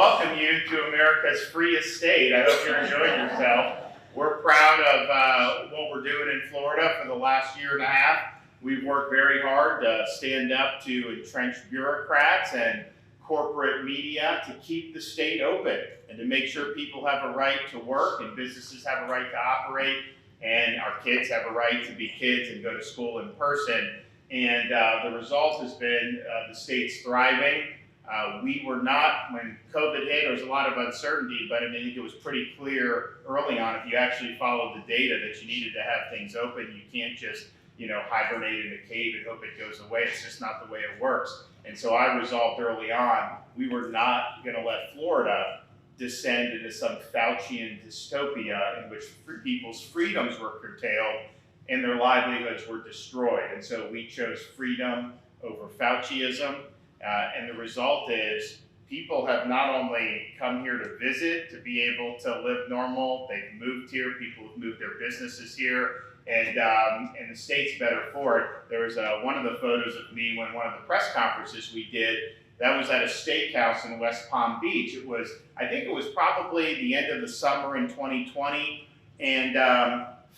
welcome you to America's freest state. I hope you're enjoying yourself. We're proud of what we're doing in Florida for the last year and a half. We've worked very hard to stand up to entrenched bureaucrats and corporate media to keep the state open and to make sure people have a right to work and businesses have a right to operate and our kids have a right to be kids and go to school in person. And the result has been the state's thriving. We were not, when COVID hit, there was a lot of uncertainty, but I think it was pretty clear early on, if you actually followed the data, that you needed to have things open. You can't just, hibernate in a cave and hope it goes away. It's just not the way it works. And so I resolved early on, we were not going to let Florida descend into some Faucian dystopia in which people's freedoms were curtailed and their livelihoods were destroyed. And so we chose freedom over Fauciism. And the result is people have not only come here to visit, to be able to live normal, they've moved here, people have moved their businesses here, and the state's better for it. There was one of the photos of me when one of the press conferences we did, that was at a steakhouse in West Palm Beach. I think it was probably the end of the summer in 2020, and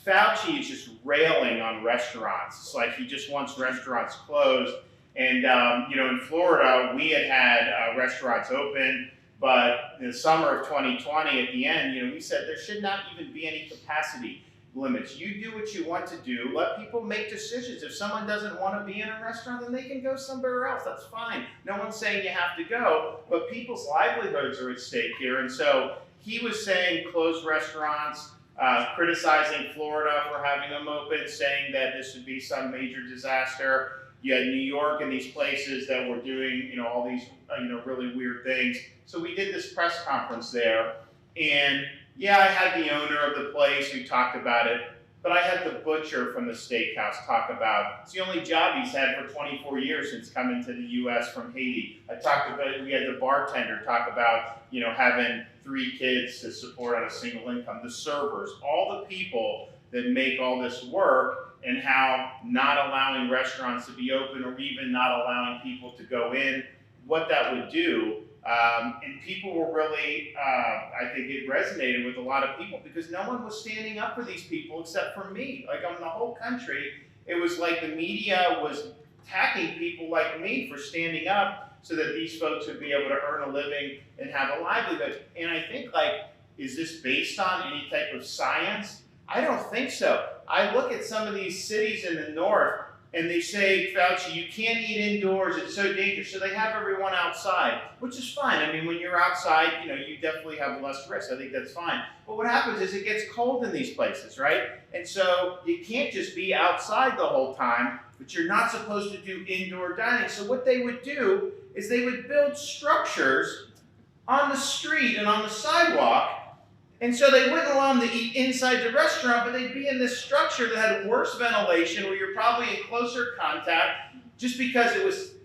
Fauci is just railing on restaurants. It's like he just wants restaurants closed. And, in Florida, we had restaurants open, but in the summer of 2020, at the end, we said there should not even be any capacity limits. You do what you want to do. Let people make decisions. If someone doesn't want to be in a restaurant, then they can go somewhere else. That's fine. No one's saying you have to go, but people's livelihoods are at stake here. And so he was saying close restaurants, criticizing Florida for having them open, saying that this would be some major disaster. You had New York and these places that were doing, all these, really weird things. So we did this press conference there, and yeah, I had the owner of the place who talked about it, but I had the butcher from the steakhouse talk about, it's the only job he's had for 24 years since coming to the U.S. from Haiti. We had the bartender talk about, having 3 kids to support on a single income, the servers, all the people that make all this work, and how not allowing restaurants to be open or even not allowing people to go in, what that would do. And people were really, I think it resonated with a lot of people because no one was standing up for these people except for me. Like in the whole country, it was like the media was attacking people like me for standing up so that these folks would be able to earn a living and have a livelihood. And I think, is this based on any type of science? I don't think so. I look at some of these cities in the north and they say, Fauci, you can't eat indoors, it's so dangerous. So they have everyone outside, which is fine. I mean, when you're outside, you definitely have less risk. I think that's fine. But what happens is it gets cold in these places, right? And so you can't just be outside the whole time, but you're not supposed to do indoor dining. So what they would do is they would build structures on the street and on the sidewalk. And so they wouldn't allow them to eat inside the restaurant, but they'd be in this structure that had worse ventilation, where you're probably in closer contact, just because it was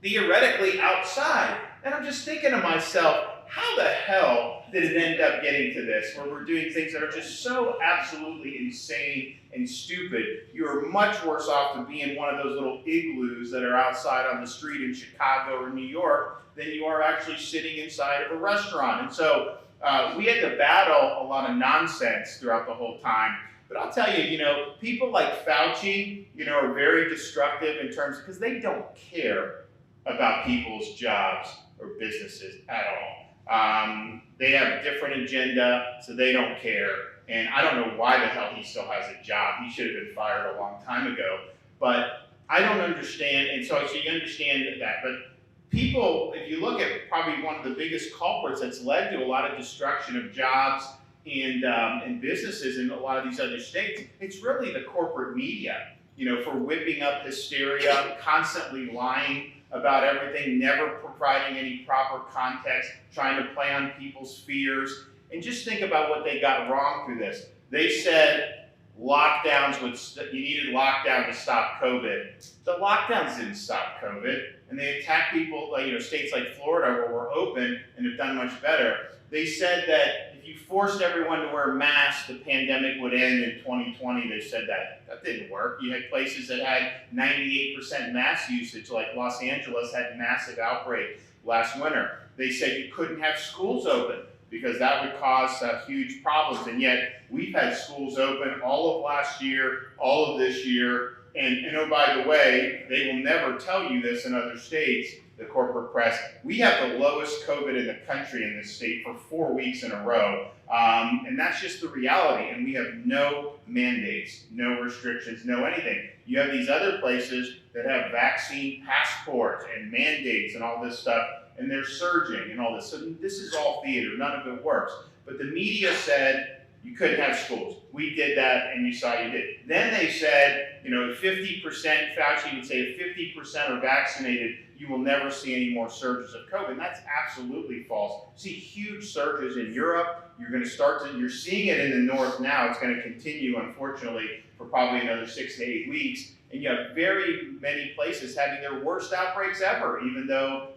theoretically outside. And I'm just thinking to myself, how the hell did it end up getting to this, where we're doing things that are just so absolutely insane and stupid? You're much worse off to be in one of those little igloos that are outside on the street in Chicago or New York than you are actually sitting inside of a restaurant. And so we had to battle a lot of nonsense throughout the whole time. But I'll tell you, people like Fauci, are very destructive in terms, because they don't care about people's jobs or businesses at all. They have a different agenda, so they don't care. And I don't know why the hell he still has a job. He should have been fired a long time ago. But I don't understand, and so you understand that. But people, if you look at probably one of the biggest culprits that's led to a lot of destruction of jobs and businesses in a lot of these other states, it's really the corporate media, for whipping up hysteria, constantly lying about everything, never providing any proper context, trying to play on people's fears. And just think about what they got wrong through this. They said lockdowns you needed lockdown to stop COVID. The lockdowns didn't stop COVID. And they attacked people, states like Florida where we're open and have done much better. They said that if you forced everyone to wear masks, the pandemic would end in 2020. They said that didn't work. You had places that had 98% mask usage, like Los Angeles had massive outbreak last winter. they said you couldn't have schools open because that would cause huge problems. And yet we've had schools open all of last year, all of this year. And oh, by the way, they will never tell you this in other states, the corporate press. We have the lowest COVID in the country in this state for 4 weeks in a row. And that's just the reality. And we have no mandates, no restrictions, no anything. You have these other places that have vaccine passports and mandates and all this stuff, and they're surging and all this. So this is all theater. None of it works. But the media said you couldn't have schools. We did that, and you saw you did. Then they said, you know, 50%, Fauci would say if 50% are vaccinated, you will never see any more surges of COVID. And that's absolutely false. You see huge surges in Europe. You're seeing it in the north now. It's going to continue, unfortunately, for probably another 6 to 8 weeks. And you have very many places having their worst outbreaks ever, even though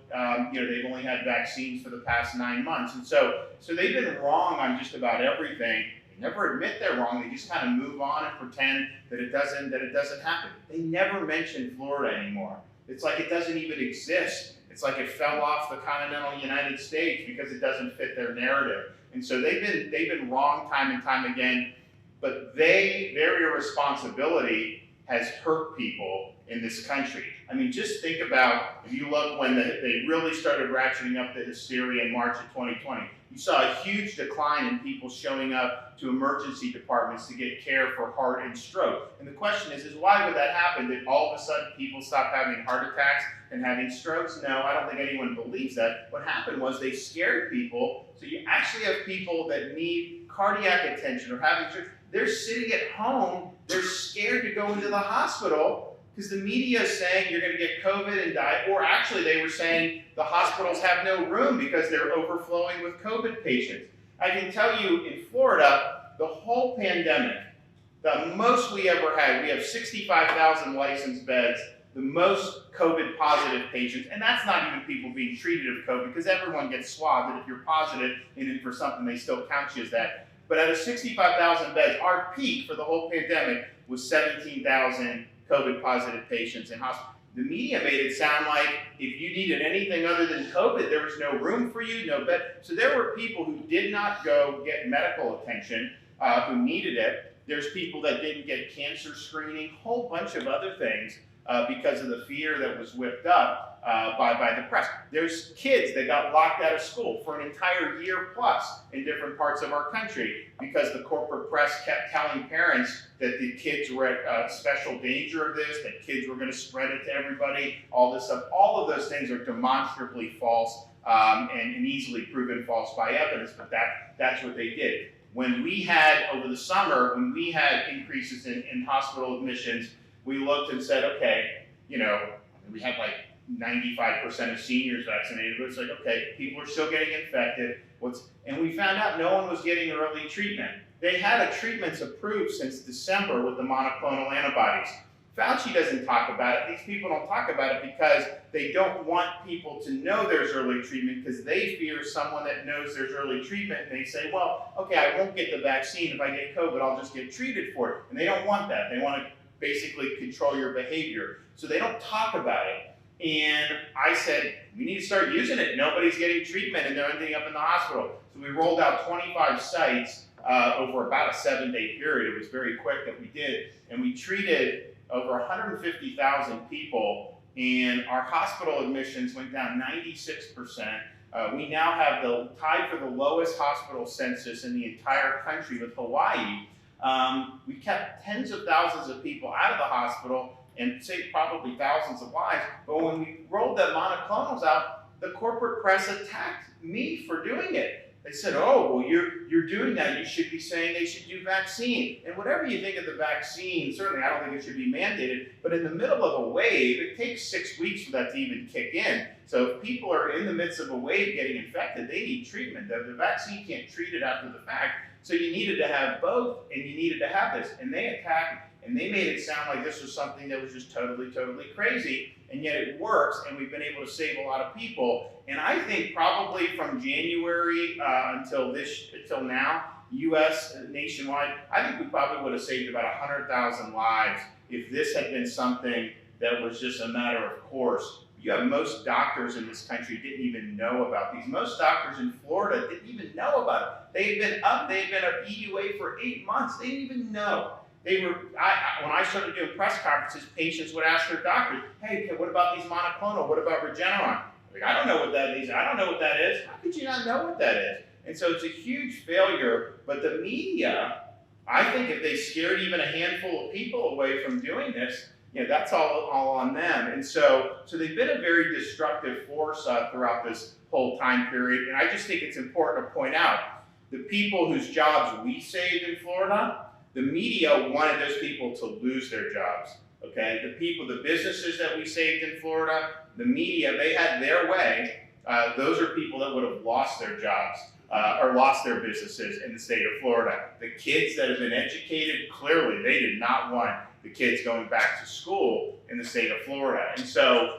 you know, they've only had vaccines for the past 9 months. And so they've been wrong on just about everything. They never admit they're wrong. They just kind of move on and pretend that it doesn't happen. They never mention Florida anymore. It's like it doesn't even exist. It's like it fell off the continental United States because it doesn't fit their narrative. And so they've been wrong time and time again. But their irresponsibility has hurt people in this country. I mean, just think about, if you look when they really started ratcheting up the hysteria in March of 2020, you saw a huge decline in people showing up to emergency departments to get care for heart and stroke. And the question is why would that happen? Did all of a sudden people stop having heart attacks and having strokes? No, I don't think anyone believes that. What happened was they scared people. So you actually have people that need cardiac attention or having stroke. They're sitting at home. They're scared to go into the hospital because the media is saying you're going to get COVID and die. Or actually they were saying the hospitals have no room because they're overflowing with COVID patients. I can tell you in Florida, the whole pandemic, the most we ever had, we have 65,000 licensed beds, the most COVID positive patients, and that's not even people being treated of COVID because everyone gets swabbed, and if you're positive and for something, they still count you as that. But out of 65,000 beds, our peak for the whole pandemic was 17,000 COVID positive patients in hospital. The media made it sound like if you needed anything other than COVID, there was no room for you, no bed. So there were people who did not go get medical attention, who needed it. There's people that didn't get cancer screening, a whole bunch of other things because of the fear that was whipped up by the press. There's kids that got locked out of school for an entire year plus in different parts of our country because the corporate press kept telling parents that the kids were at special danger of this, that kids were going to spread it to everybody, all this stuff. All of those things are demonstrably false and easily proven false by evidence, but that's what they did. When we had, over the summer, when we had increases in hospital admissions, we looked and said, okay, you know, we had like 95% of seniors vaccinated, but it's like, okay, people are still getting infected. And we found out no one was getting early treatment. They had treatments approved since December with the monoclonal antibodies. Fauci doesn't talk about it. These people don't talk about it because they don't want people to know there's early treatment because they fear someone that knows there's early treatment and they say, well, okay, I won't get the vaccine. If I get COVID, I'll just get treated for it. And they don't want that. They want to basically control your behavior. So they don't talk about it. And I said, we need to start using it. Nobody's getting treatment and they're ending up in the hospital. So we rolled out 25 sites over about a 7-day period. It was very quick that we did. And we treated over 150,000 people, and our hospital admissions went down 96%. We now have tied for the lowest hospital census in the entire country with Hawaii. We kept tens of thousands of people out of the hospital and saved probably thousands of lives. But when we rolled the monoclonals out, the corporate press attacked me for doing it. They said, oh, well, you're doing that. You should be saying they should do vaccine. And whatever you think of the vaccine, certainly I don't think it should be mandated. But in the middle of a wave, it takes 6 weeks for that to even kick in. So if people are in the midst of a wave getting infected, they need treatment. The vaccine can't treat it after the fact. So you needed to have both, and you needed to have this. And they attacked, and they made it sound like this was something that was just totally, totally crazy. And yet it works, and we've been able to save a lot of people. And I think probably from January until now, U.S. nationwide, I think we probably would have saved about 100,000 lives if this had been something that was just a matter of course. you have most doctors in this country didn't even know about these. Most doctors in Florida didn't even know about it. They had been a EUA for 8 months. They didn't even know. When I started doing press conferences, patients would ask their doctors, hey, what about these monoclonal? What about Regeneron? Like, I don't know what that is. I don't know what that is. How could you not know what that is? And so it's a huge failure, but the media, I think if they scared even a handful of people away from doing this, that's all on them. And so they've been a very destructive force throughout this whole time period. And I just think it's important to point out the people whose jobs we saved in Florida, the media wanted those people to lose their jobs. Okay, the businesses that we saved in Florida, the media, they had their way. Those are people that would have lost their jobs or lost their businesses in the state of Florida. The kids that have been educated, clearly they did not want the kids going back to school in the state of Florida. And so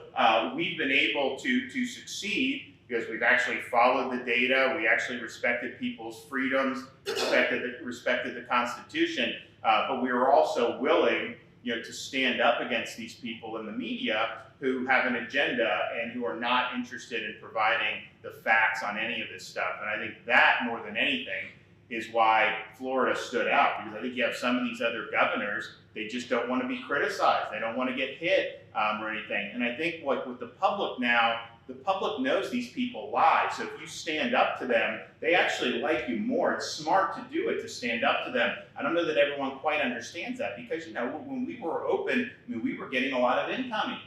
we've been able to succeed because we've actually followed the data, we actually respected people's freedoms, respected the Constitution, but we were also willing to stand up against these people in the media who have an agenda and who are not interested in providing the facts on any of this stuff. And I think that, more than anything, is why Florida stood out, because I think you have some of these other governors, they just don't want to be criticized. They don't want to get hit or anything. And I think with the public now, the public knows these people lie. So if you stand up to them, they actually like you more. It's smart to do it, to stand up to them. I don't know that everyone quite understands that because, when we were open, we were getting a lot of incoming.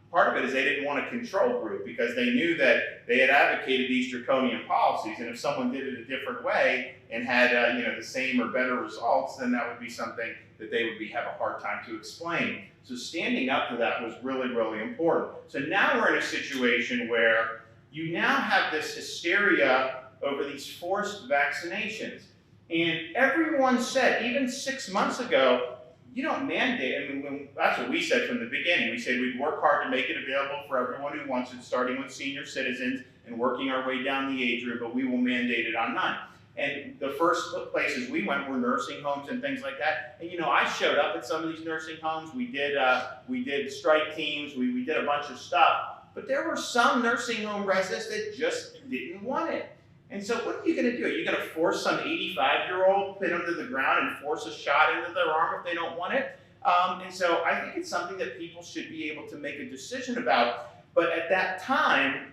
Part of it is they didn't want a control group because they knew that they had advocated these draconian policies, and if someone did it a different way and had the same or better results, then that would be something that they would have a hard time to explain. So standing up to that was really, really important. So now we're in a situation where you now have this hysteria over these forced vaccinations, and everyone said, even 6 months ago, you don't mandate. That's what we said from the beginning. We said we'd work hard to make it available for everyone who wants it, starting with senior citizens and working our way down the age group, but we will mandate it on none. And the first places we went were nursing homes and things like that. And I showed up at some of these nursing homes. We did strike teams. We did a bunch of stuff. But there were some nursing home residents that just didn't want it. And so what are you going to do? Are you going to force some 85-year-old, pin them to the ground and force a shot into their arm if they don't want it? And so I think it's something that people should be able to make a decision about. But at that time,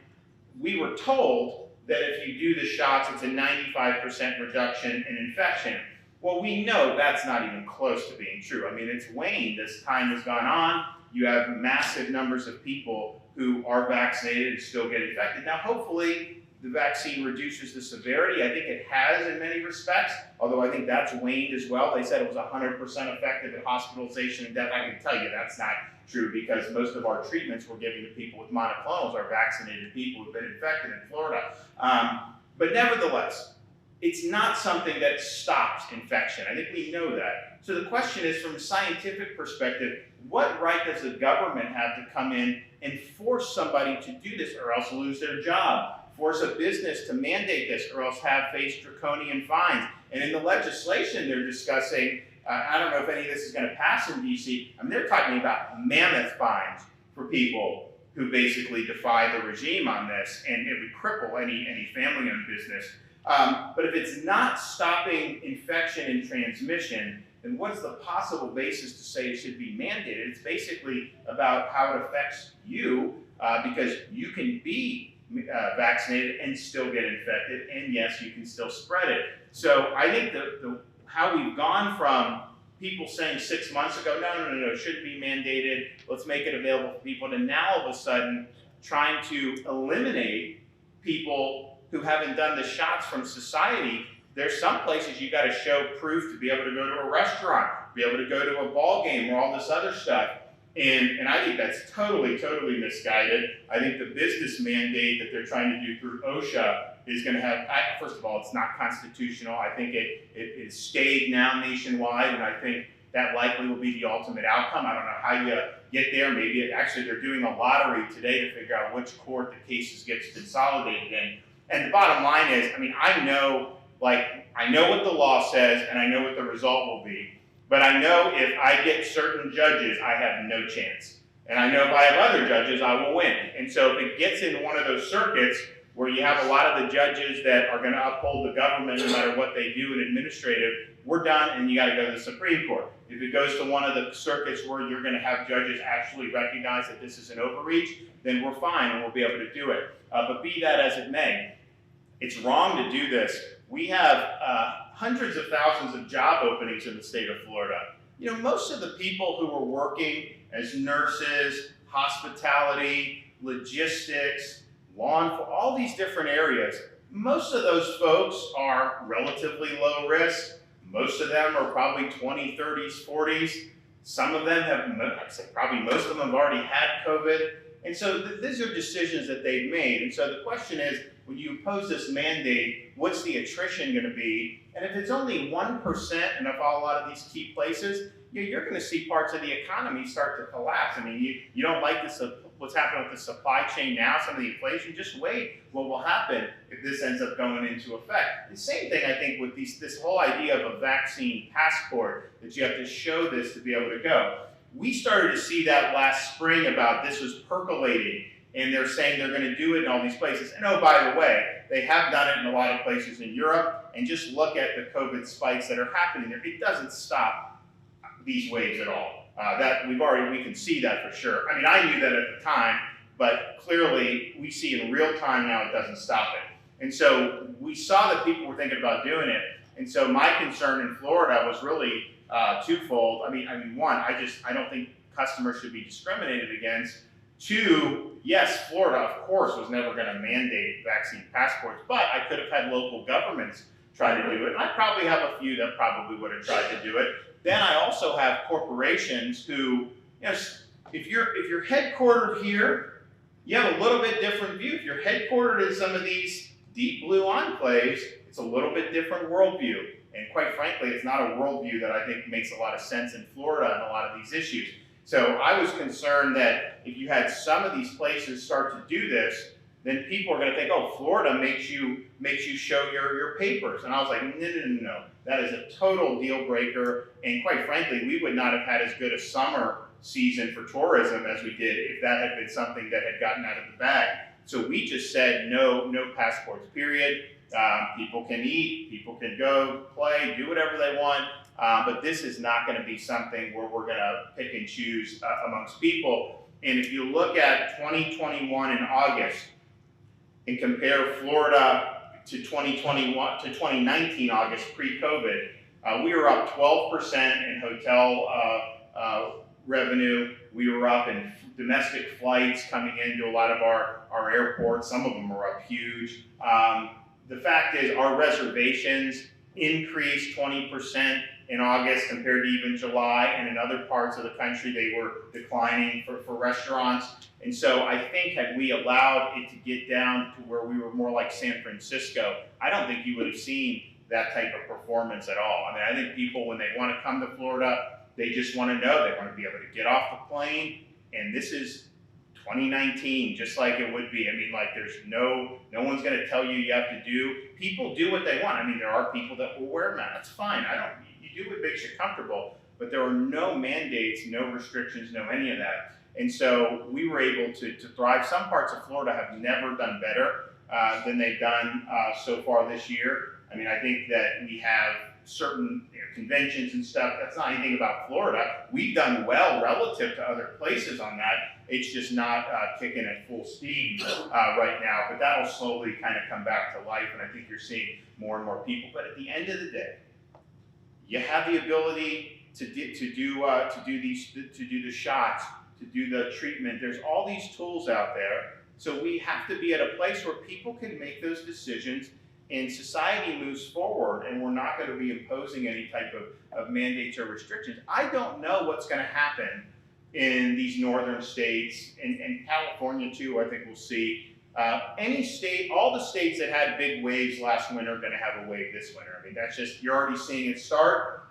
we were told that if you do the shots, it's a 95% reduction in infection. Well, we know that's not even close to being true. I mean, it's waned as time has gone on. You have massive numbers of people who are vaccinated and still get infected. Now, hopefully, the vaccine reduces the severity. I think it has in many respects, although I think that's waned as well. They said it was 100% effective at hospitalization and death. I can tell you that's not true because most of our treatments we're giving to people with monoclonals are vaccinated people who've been infected in Florida. But nevertheless, it's not something that stops infection. I think we know that. So the question is, from a scientific perspective, what right does the government have to come in and force somebody to do this or else lose their job? Force a business to mandate this or else face draconian fines. And in the legislation they're discussing, I don't know if any of this is going to pass in DC, they're talking about mammoth fines for people who basically defy the regime on this, and it would cripple any family-owned business. But if it's not stopping infection and transmission, then what's the possible basis to say it should be mandated? It's basically about how it affects you, because you can be vaccinated and still get infected, and yes, you can still spread it. So I think how we've gone from people saying 6 months ago, no, it shouldn't be mandated, let's make it available for people, to now all of a sudden trying to eliminate people who haven't done the shots from society. There's some places you got to show proof to be able to go to a restaurant, be able to go to a ball game or all this other stuff. And I think that's totally misguided. I think the business mandate that they're trying to do through OSHA is going to have, first of all, it's not constitutional. I think it is stayed now nationwide, and I think that likely will be the ultimate outcome. I don't know how you get there. Maybe actually they're doing a lottery today to figure out which court the cases gets consolidated in. And the bottom line is, I know what the law says and I know what the result will be. But I know if I get certain judges, I have no chance. And I know if I have other judges, I will win. And so if it gets into one of those circuits where you have a lot of the judges that are going to uphold the government no matter what they do in administrative, we're done and you got to go to the Supreme Court. If it goes to one of the circuits where you're going to have judges actually recognize that this is an overreach, then we're fine and we'll be able to do it. But be that as it may, it's wrong to do this. We have hundreds of thousands of job openings in the state of Florida. You know, most of the people who are working as nurses, hospitality, logistics, law enforcement, all these different areas, most of those folks are relatively low risk. Most of them are probably 20s, 30s, 40s. Some of them have, I'd say probably most of them have already had COVID. And so these are decisions that they've made. And so the question is, when you impose this mandate, what's the attrition going to be? And if it's only 1% in a lot of these key places, you're going to see parts of the economy start to collapse. I mean, you don't like this, what's happening with the supply chain now, some of the inflation, just wait what will happen if this ends up going into effect. The same thing, I think, with this whole idea of a vaccine passport, that you have to show this to be able to go. We started to see that last spring about this was percolating, and they're saying they're going to do it in all these places. And oh, by the way, they have done it in a lot of places in Europe, and just look at the COVID spikes that are happening there. It doesn't stop these waves at all. We can see that for sure. I mean, I knew that at the time, but clearly we see in real time now it doesn't stop it. And so we saw that people were thinking about doing it. And so my concern in Florida was really twofold. I mean, one, I don't think customers should be discriminated against. Two, yes, Florida, of course, was never going to mandate vaccine passports, but I could have had local governments try to do it. And I probably have a few that probably would have tried to do it. Then I also have corporations who, if you're headquartered here, you have a little bit different view. If you're headquartered in some of these deep blue enclaves, it's a little bit different worldview. And quite frankly, it's not a worldview that I think makes a lot of sense in Florida on a lot of these issues. So I was concerned that if you had some of these places start to do this, then people are going to think, oh, Florida makes you show your papers. And I was like, no. That is a total deal breaker. And quite frankly, we would not have had as good a summer season for tourism as we did if that had been something that had gotten out of the bag. So we just said no passports, period. People can eat, people can go play, do whatever they want. But this is not going to be something where we're going to pick and choose amongst people. And if you look at 2021 in August and compare Florida to 2019 August pre-COVID, we were up 12% in hotel revenue. We were up in domestic flights coming into a lot of our airports. Some of them were up huge. The fact is our reservations increased 20% in August compared to even July, and in other parts of the country they were declining for restaurants. And so I think had we allowed it to get down to where we were more like San Francisco, I don't think you would have seen that type of performance at all. I mean, I think people, when they want to come to Florida, they just want to know they want to be able to get off the plane, and this is 2019, just like it would be. I mean, like there's no one's going to tell you you have to do. People do what they want. I mean, there are people that will wear masks. That's fine. You do what makes you comfortable, but there are no mandates, no restrictions, no any of that. And so we were able to thrive. Some parts of Florida have never done better than they've done so far this year. I mean, I think that we have certain conventions and stuff. That's not anything about Florida. We've done well relative to other places on that. It's just not kicking at full steam right now. But that'll slowly kind of come back to life, and I think you're seeing more and more people. But at the end of the day, you have the ability to do the shots, to do the treatment. There's all these tools out there. So we have to be at a place where people can make those decisions and society moves forward, and we're not going to be imposing any type of mandates or restrictions. I don't know what's going to happen in these northern states, and California too, I think we'll see. Any state, all the states that had big waves last winter are going to have a wave this winter. I mean, that's just, you're already seeing it start.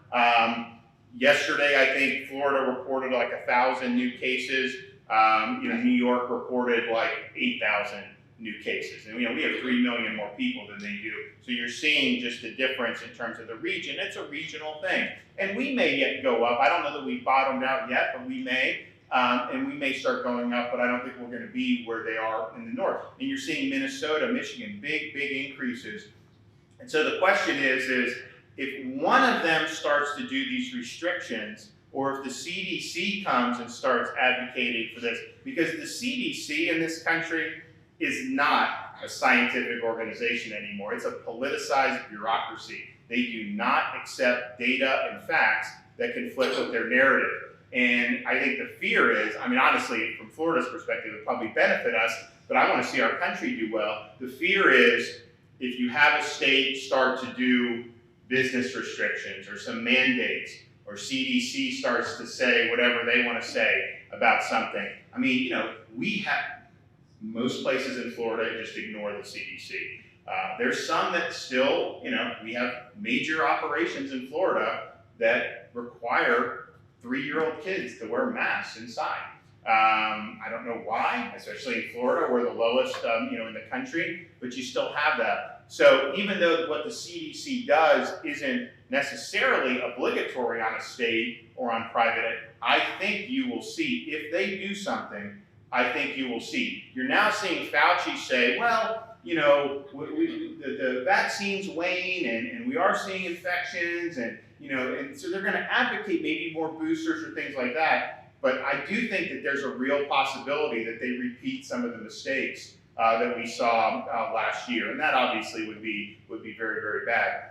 Yesterday, I think Florida reported like 1,000 new cases. New York reported like 8,000 new cases. And we have 3 million more people than they do. So you're seeing just the difference in terms of the region. It's a regional thing. And we may yet go up. I don't know that we've bottomed out yet, but we may. and we may start going up, but I don't think we're going to be where they are in the north. And you're seeing Minnesota, Michigan, big increases. And so the question is if one of them starts to do these restrictions, or if the CDC comes and starts advocating for this, because the CDC in this country is not a scientific organization anymore. It's a politicized bureaucracy. They do not accept data and facts that conflict with their narrative. And I think the fear is, I mean, honestly, from Florida's perspective, it would probably benefit us, but I want to see our country do well. The fear is if you have a state start to do business restrictions or some mandates, or CDC starts to say whatever they want to say about something. I mean, you know, we have, most places in Florida just ignore the CDC. There's some that still, you know, we have major operations in Florida that require 3-year-old kids to wear masks inside. I don't know why, especially in Florida, we're the lowest, you know, in the country, but you still have that. So even though what the CDC does isn't necessarily obligatory on a state or on private, I think you will see, if they do something, I think you will see. You're now seeing Fauci say, well, you know, the vaccines wane and we are seeing infections and, you know, and so they're going to advocate maybe more boosters or things like that. But I do think that there's a real possibility that they repeat some of the mistakes that we saw last year, and that obviously would be very, very bad.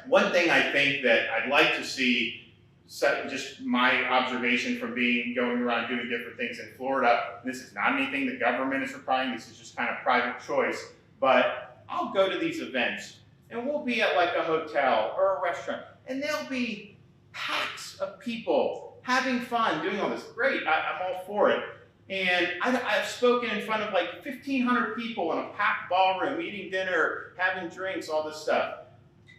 One thing I think that I'd like to see, just my observation from going around doing different things in Florida, this is not anything the government is requiring, this is just kind of private choice, but I'll go to these events and we'll be at like a hotel or a restaurant and there'll be packs of people having fun, doing all this. Great, I'm all for it. And I've spoken in front of like 1,500 people in a packed ballroom, eating dinner, having drinks, all this stuff.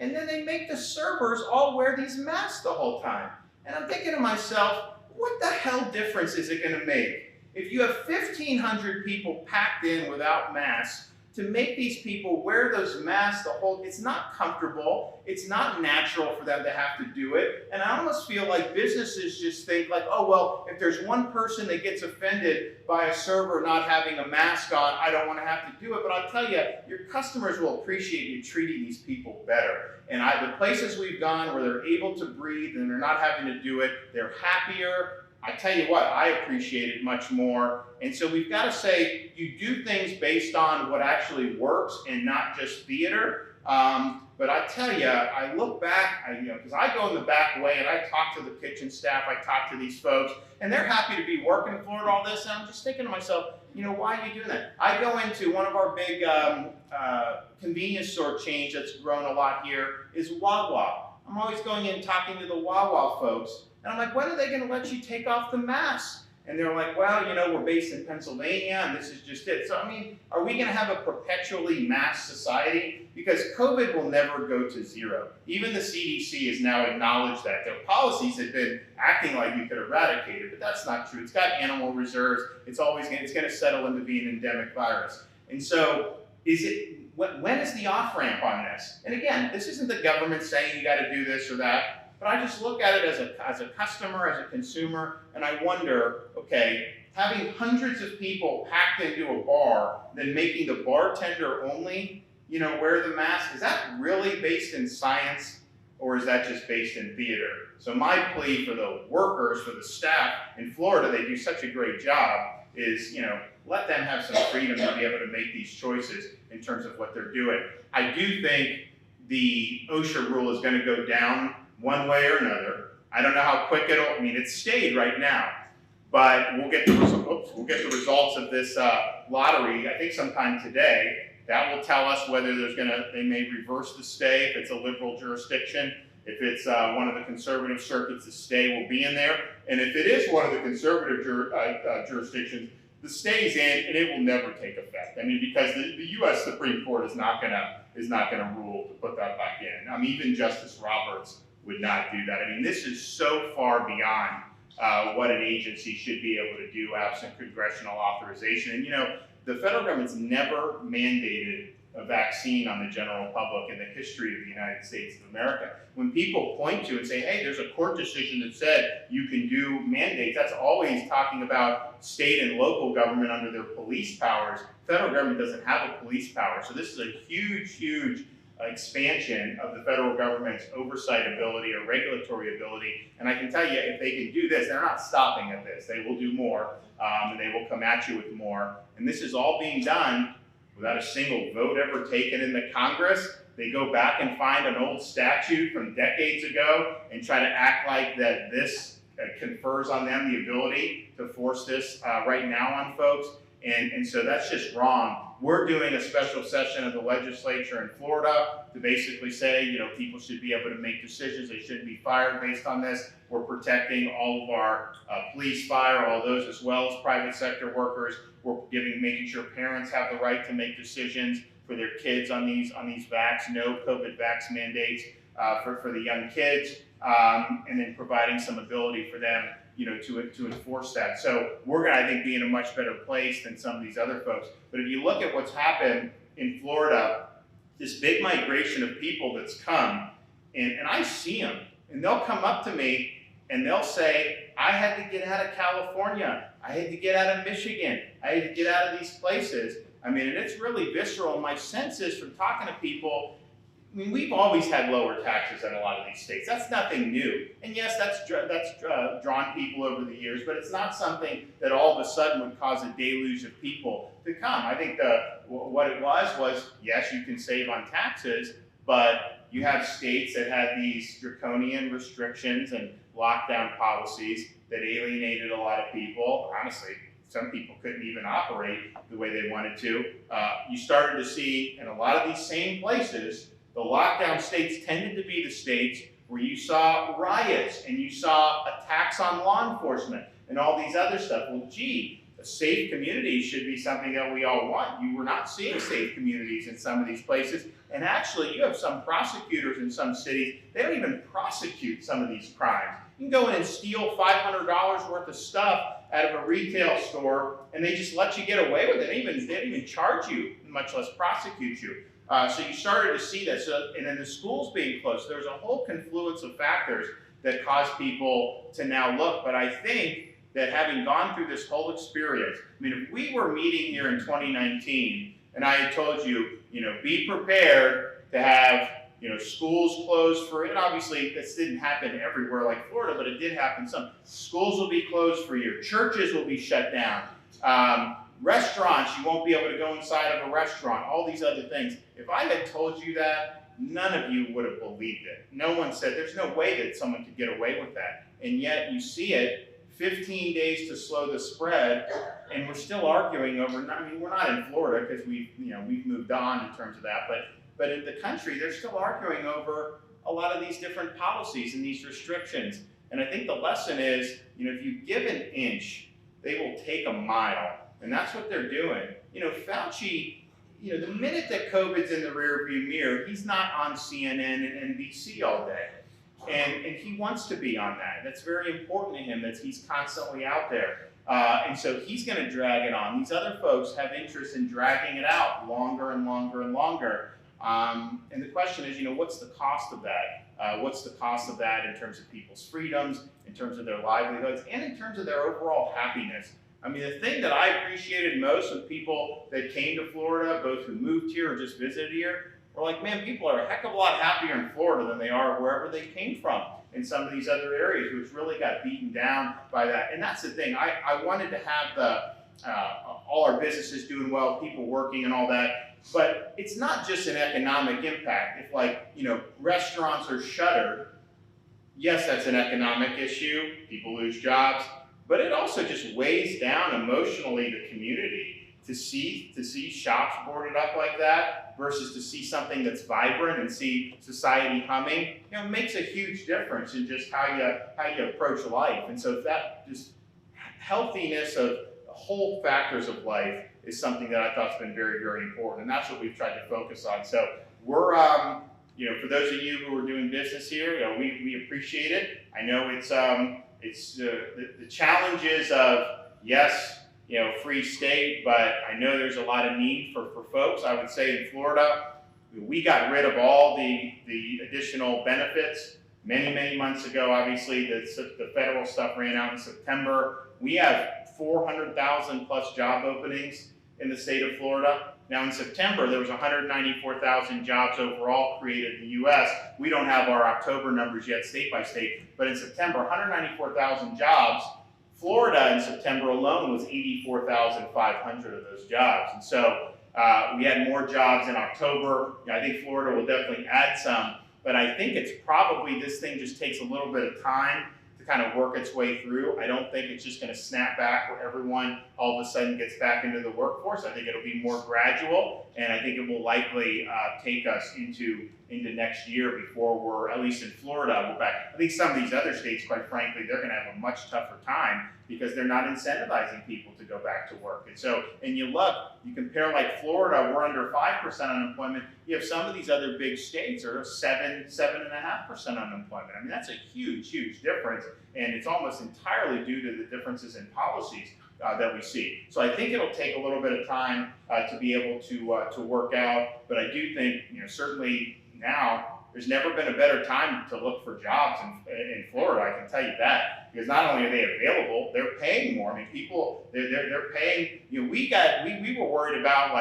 And then they make the servers all wear these masks the whole time. And I'm thinking to myself, what the hell difference is it going to make? If you have 1,500 people packed in without masks, to make these people wear those masks it's not comfortable, it's not natural for them to have to do it, and I almost feel like businesses just think like, oh well, if there's one person that gets offended by a server not having a mask on, I don't want to have to do it, but I'll tell you, your customers will appreciate you treating these people better. And the places we've gone where they're able to breathe and they're not having to do it, they're happier. I tell you what, I appreciate it much more. And so we've got to say, you do things based on what actually works and not just theater. But I tell you, I look back, because I go in the back way and I talk to the kitchen staff, I talk to these folks, and they're happy to be working in Florida, all this, and I'm just thinking to myself, why are you doing that? I go into one of our big convenience store chains that's grown a lot here, is Wawa. I'm always going in talking to the Wawa folks, and I'm like, when are they going to let you take off the mask? And they're like, well, we're based in Pennsylvania, and this is just it. So, are we going to have a perpetually masked society? Because COVID will never go to zero. Even the CDC has now acknowledged that. Their policies have been acting like you could eradicate it, but that's not true. It's got animal reserves. It's going to settle into being an endemic virus. And so, when is the off-ramp on this? And again, this isn't the government saying you got to do this or that. But I just look at it as a customer, as a consumer, and I wonder, okay, having hundreds of people packed into a bar, then making the bartender only, wear the mask, is that really based in science, or is that just based in theater? So my plea for the workers, for the staff in Florida, they do such a great job, is, let them have some freedom to be able to make these choices in terms of what they're doing. I do think the OSHA rule is going to go down one way or another. I don't know how quick it's stayed right now, but we'll get the results of this lottery, I think sometime today. That will tell us whether they may reverse the stay if it's a liberal jurisdiction. If it's one of the conservative circuits, the stay will be in there. And if it is one of the conservative jurisdictions, the stay's in and it will never take effect. Because the U.S. Supreme Court is not gonna rule to put that back in. Even Justice Roberts would not do that. This is so far beyond what an agency should be able to do absent congressional authorization. And the federal government's never mandated a vaccine on the general public in the history of the United States of America. When people point to and say, hey, there's a court decision that said you can do mandates, that's always talking about state and local government under their police powers. Federal government doesn't have a police power. So this is a huge, huge expansion of the federal government's oversight ability or regulatory ability. And I can tell you, if they can do this, they're not stopping at this. They will do more, and they will come at you with more. And this is all being done without a single vote ever taken in the Congress. They go back and find an old statute from decades ago and try to act like that this confers on them the ability to force this right now on folks. And so that's just wrong. We're doing a special session of the legislature in Florida to basically say, you know, people should be able to make decisions. They shouldn't be fired based on this. We're protecting all of our police, fire, all those, as well as private sector workers. We're making sure parents have the right to make decisions for their kids on these no COVID vax mandates for the young kids, and then providing some ability for them, you know, to enforce that. So we're going to, I think, be in a much better place than some of these other folks. But if you look at what's happened in Florida, this big migration of people that's come, and I see them, and they'll come up to me and they'll say, I had to get out of California, I had to get out of Michigan, I had to get out of these places. I mean, and it's really visceral. My sense is from talking to people, I mean, we've always had lower taxes in a lot of these states. That's nothing new. And yes, that's drawn people over the years, but it's not something that all of a sudden would cause a deluge of people to come. I think what it was, yes, you can save on taxes, but you have states that had these draconian restrictions and lockdown policies that alienated a lot of people. Honestly, some people couldn't even operate the way they wanted to. You started to see in a lot of these same places, the lockdown states tended to be the states where you saw riots and you saw attacks on law enforcement and all these other stuff. Well, gee, a safe community should be something that we all want. You were not seeing safe communities in some of these places. And actually, you have some prosecutors in some cities, they don't even prosecute some of these crimes. You can go in and steal $500 worth of stuff out of a retail store, and they just let you get away with it. They didn't even charge you, much less prosecute you. So you started to see that. So, and then the schools being closed, there's a whole confluence of factors that caused people to now look. But I think that having gone through this whole experience, I mean, if we were meeting here in 2019, and I had told you, you know, be prepared to have, you know, schools closed for, and obviously this didn't happen everywhere like Florida, but it did happen some. Schools will be closed for you. Churches will be shut down. Restaurants, you won't be able to go inside of a restaurant, all these other things. If I had told you that, none of you would have believed it. No one said, there's no way that someone could get away with that. And yet you see it, 15 days to slow the spread, and we're still arguing over, I mean, we're not in Florida because we've moved on in terms of that, but in the country, they're still arguing over a lot of these different policies and these restrictions. And I think the lesson is, you know, if you give an inch, they will take a mile. And that's what they're doing. You know, Fauci, you know, the minute that COVID's in the rearview mirror, he's not on CNN and NBC all day. And he wants to be on that. That's very important to him that he's constantly out there. And so he's going to drag it on. These other folks have interest in dragging it out longer and longer and longer. And the question is, you know, what's the cost of that? What's the cost of that in terms of people's freedoms, in terms of their livelihoods, and in terms of their overall happiness? I mean, the thing that I appreciated most with people that came to Florida, both who moved here or just visited here, were like, man, people are a heck of a lot happier in Florida than they are wherever they came from in some of these other areas, which really got beaten down by that. And that's the thing. I wanted to have all our businesses doing well, people working and all that. But it's not just an economic impact. If, like, you know, restaurants are shuttered, yes, that's an economic issue. People lose jobs. But it also just weighs down emotionally the community to see shops boarded up like that versus to see something that's vibrant and see society humming. You know, it makes a huge difference in just how you approach life. And so that just healthiness of whole factors of life is something that I thought's been very, very important, and that's what we've tried to focus on. So we're, you know, for those of you who are doing business here, you know, we appreciate it. I know it's the challenges of, yes, free state, but I know there's a lot of need for folks. I would say in Florida, we got rid of all the additional benefits many months ago. Obviously, the federal stuff ran out in September. We have 400,000 plus job openings in the state of Florida. Now in September, there was 194,000 jobs overall created in the U.S. We don't have our October numbers yet state by state, but in September, 194,000 jobs. Florida in September alone was 84,500 of those jobs. And so we had more jobs in October. I think Florida will definitely add some, but I think it's probably, this thing just takes a little bit of time to kind of work its way through. I don't think it's just going to snap back where everyone all of a sudden gets back into the workforce. I think it'll be more gradual, and I think it will likely take us into next year before we're, at least in Florida, we're back. I think some of these other states, quite frankly, they're going to have a much tougher time because they're not incentivizing people to go back to work. And so, and you compare like Florida, we're under 5% unemployment. You have some of these other big states are 7.5% unemployment. I mean, that's a huge difference. And it's almost entirely due to the differences in policies that we see. So I think it'll take a little bit of time to be able to work out. But I do think, certainly now, there's never been a better time to look for jobs in Florida, I can tell you that. Because not only are they available, they're paying more. I mean, people, they're paying, we were worried about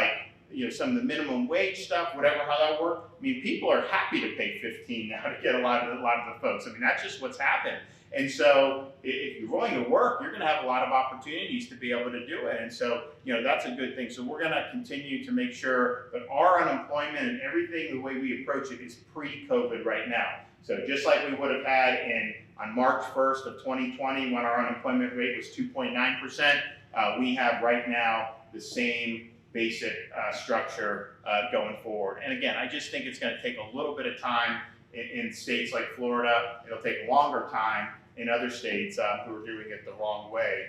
some of the minimum wage stuff, whatever, how that worked. I mean, people are happy to pay $15 now to get a lot of the folks. I mean, that's just what's happened. And so if you're willing to work, you're going to have a lot of opportunities to be able to do it. And so, that's a good thing. So we're going to continue to make sure that our unemployment and everything, the way we approach it, is pre-COVID right now. So just like we would have had on March 1st of 2020, when our unemployment rate was 2.9%, we have right now the same basic structure going forward. And again, I just think it's going to take a little bit of time in states like Florida. It'll take a longer time in other states who are doing it the wrong way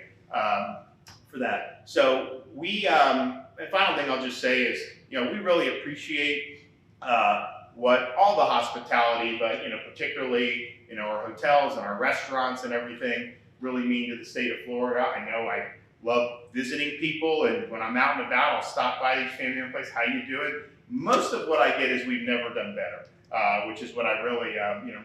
for that. So the final thing I'll just say is, we really appreciate what all the hospitality, but particularly our hotels and our restaurants and everything really mean to the state of Florida. I know I love visiting people, and when I'm out and about, I'll stop by each family and place. How you doing? Most of what I get is we've never done better. Which is what I really,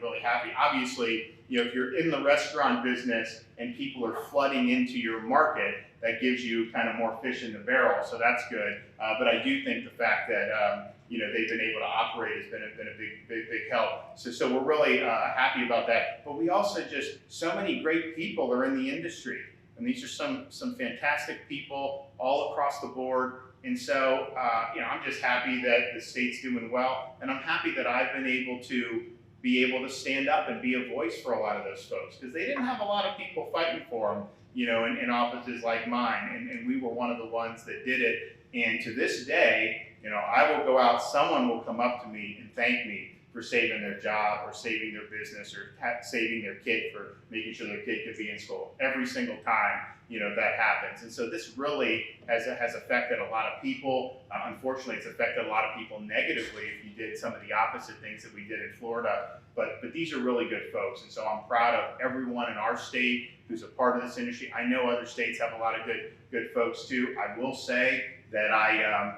really happy. Obviously, if you're in the restaurant business and people are flooding into your market, that gives you kind of more fish in the barrel, so that's good. But I do think the fact that they've been able to operate has been a big help. So we're really happy about that. But we also so many great people are in the industry, and these are some fantastic people all across the board. And so, I'm just happy that the state's doing well, and I'm happy that I've been able to stand up and be a voice for a lot of those folks, because they didn't have a lot of people fighting for them, in offices like mine, and we were one of the ones that did it. And to this day, I will go out, someone will come up to me and thank me for saving their job or saving their business or saving their kid, for making sure their kid could be in school. Every single time, that happens. And so this really has affected a lot of people. Unfortunately, it's affected a lot of people negatively if you did some of the opposite things that we did in Florida. But these are really good folks. And so I'm proud of everyone in our state who's a part of this industry. I know other states have a lot of good folks too. I will say that I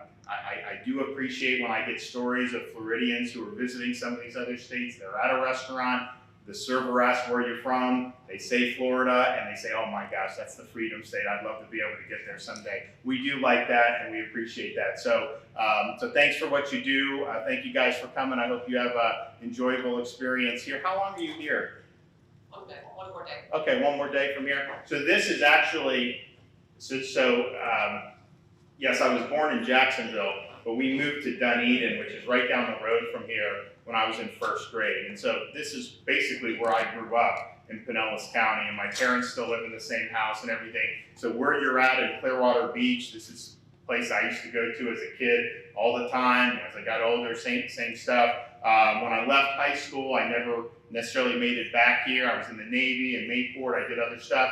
do appreciate when I get stories of Floridians who are visiting some of these other states. They're at a restaurant, the server asks where you're from, they say Florida, and they say, oh my gosh, that's the freedom state. I'd love to be able to get there someday. We do like that, and we appreciate that. So thanks for what you do. Thank you guys for coming. I hope you have an enjoyable experience here. How long are you here? One more day. Okay, one more day from here. So this is actually, yes, I was born in Jacksonville, but we moved to Dunedin, which is right down the road from here, when I was in first grade. And so this is basically where I grew up, in Pinellas County, and my parents still live in the same house and everything. So where you're at in Clearwater Beach, this is a place I used to go to as a kid all the time. As I got older, same stuff. When I left high school, I never necessarily made it back here. I was in the Navy and Mayport. I did other stuff.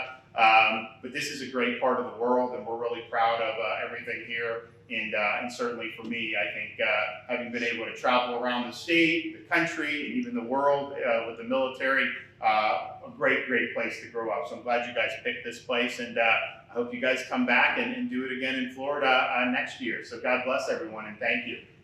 But this is a great part of the world, and we're really proud of everything here. And certainly for me, I think having been able to travel around the state, the country, and even the world with the military, a great place to grow up. So I'm glad you guys picked this place, and I hope you guys come back and do it again in Florida next year. So God bless everyone and thank you.